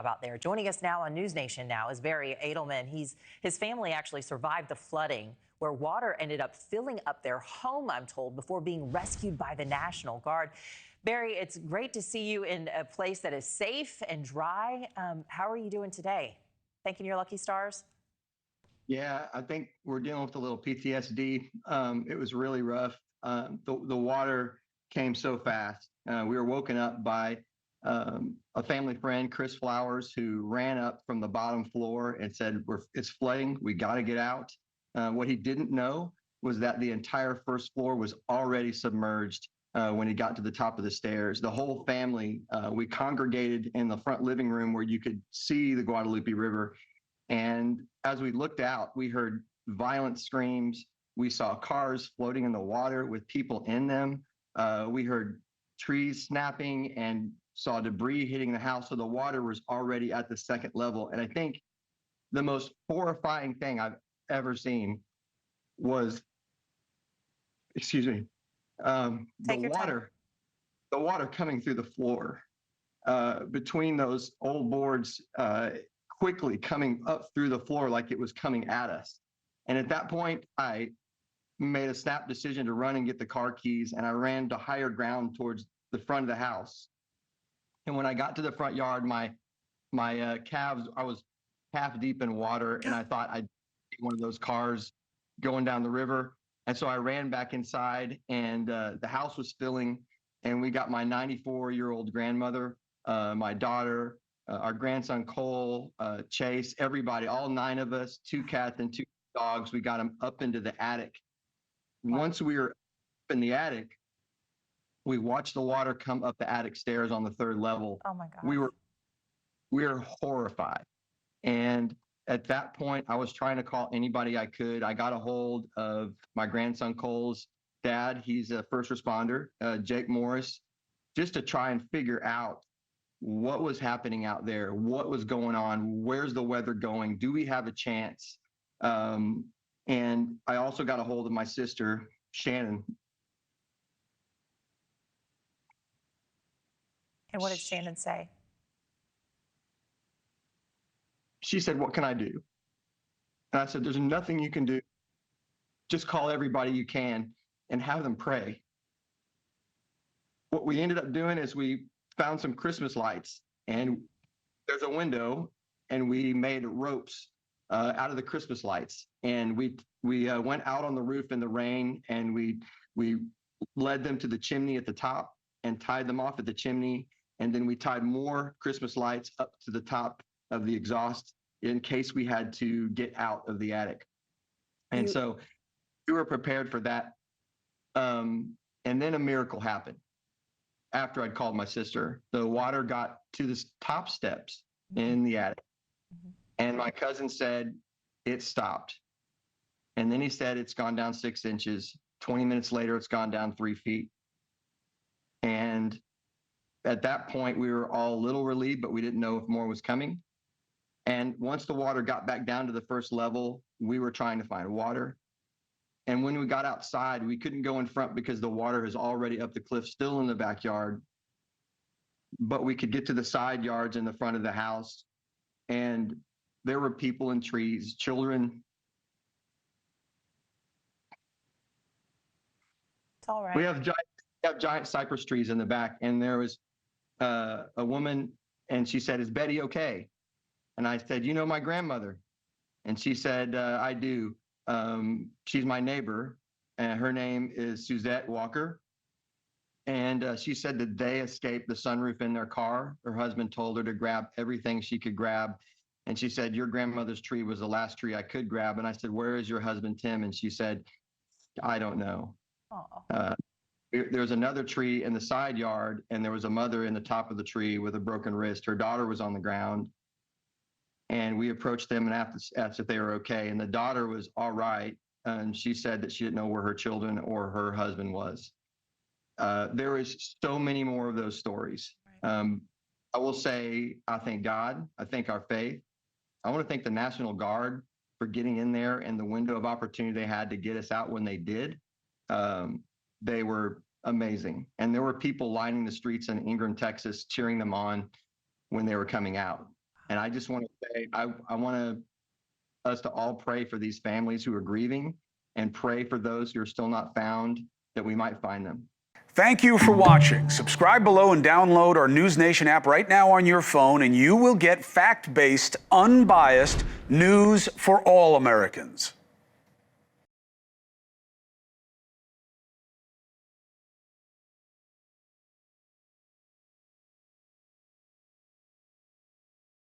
About there. Joining us now on NewsNation Now is Barry Adelman. His family actually survived the flooding where water ended up filling up their home, I'm told, before being rescued by the National Guard. Barry, it's great to see you in a place that is safe and dry. How are you doing today? Thanking your lucky stars? Yeah, I think we're dealing with a little PTSD. It was really rough. The water came so fast. We were woken up by a family friend, Chris Flowers, who ran up from the bottom floor and said, it's flooding. We got to get out. What he didn't know was that the entire first floor was already submerged when he got to the top of the stairs. The whole family, we congregated in the front living room where you could see the Guadalupe River. And as we looked out, we heard violent screams. We saw cars floating in the water with people in them. We heard trees snapping and saw debris hitting the house. So the water was already at the second level. And I think the most horrifying thing I've ever seen was, the water coming through the floor between those old boards, quickly coming up through the floor like it was coming at us. And at that point, I made a snap decision to run and get the car keys, and I ran to higher ground towards the front of the house. And when I got to the front yard, my calves, I was half deep in water, and I thought I'd be one of those cars going down the river. And so I ran back inside, and the house was filling, and we got my 94-year-old grandmother, my daughter, our grandson Cole, Chase, everybody, all 9 of us, 2 cats and 2 dogs. We got them up into the attic. Once we were up in the attic, we watched the water come up the attic stairs on the 3rd level. Oh my God. We were horrified. And at that point, I was trying to call anybody I could. I got a hold of my grandson Cole's dad. He's a first responder, Jake Morris, just to try and figure out what was happening out there, what was going on, where's the weather going, do we have a chance? And I also got a hold of my sister, Shannon. And what did Shannon say? She said, what can I do? And I said, there's nothing you can do. Just call everybody you can and have them pray. What we ended up doing is we found some Christmas lights, and there's a window, and we made ropes out of the Christmas lights. And we went out on the roof in the rain, and we led them to the chimney at the top and tied them off at the chimney. And then we tied more Christmas lights up to the top of the exhaust in case we had to get out of the attic. And so we were prepared for that. And then a miracle happened. After I'd called my sister, the water got to the top steps in the attic. And my cousin said, it stopped. And then he said, it's gone down 6 inches. 20 minutes later, it's gone down 3 feet. And at that point, we were all a little relieved, but we didn't know if more was coming. And once the water got back down to the first level, we were trying to find water. And when we got outside, we couldn't go in front because the water is already up the cliff, still in the backyard. But we could get to the side yards in the front of the house. And there were people and trees, children. It's all right. We have giant cypress trees in the back. And there was a woman, and she said, is Betty okay? And I said, you know my grandmother? And she said, I do. She's my neighbor, and her name is Suzette Walker. And she said that they escaped the sunroof in their car. Her husband told her to grab everything she could grab. And she said, your grandmother's tree was the last tree I could grab. And I said, where is your husband, Tim? And she said, I don't know. There was another tree in the side yard, and there was a mother in the top of the tree with a broken wrist. Her daughter was on the ground. And we approached them and asked if they were okay. And the daughter was all right. And she said that she didn't know where her children or her husband was. There is so many more of those stories. I will say, I thank God. I thank our faith. I want to thank the National Guard for getting in there and the window of opportunity they had to get us out when they did. They were amazing. And there were people lining the streets in Ingram, Texas, cheering them on when they were coming out. And I just want to say, I want us to all pray for these families who are grieving and pray for those who are still not found, that we might find them. Thank you for watching. Subscribe below and download our NewsNation app right now on your phone, and you will get fact-based, unbiased news for all Americans.